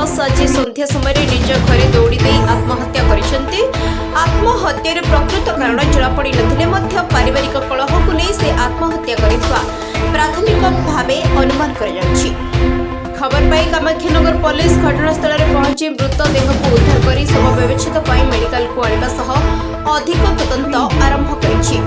दास आज सन्ध्या समय निज घरे दौड़ी आत्महत्या करिसेंती। आत्महत्यार प्रकृत कारण जनापड़ी नथिले मध्य पारिवारिक कलह को नहीं से आत्महत्या करितबा प्राथमिक भावे अनुमान करा जाउछि। खबर पाई कामाक्षानगर पुलिस घटनास्थल में पहुंची मृतदेह को उद्धार कर शव व्यवच्छेद मेडिकल को आने अधिक तदंत आरंभ करिछि।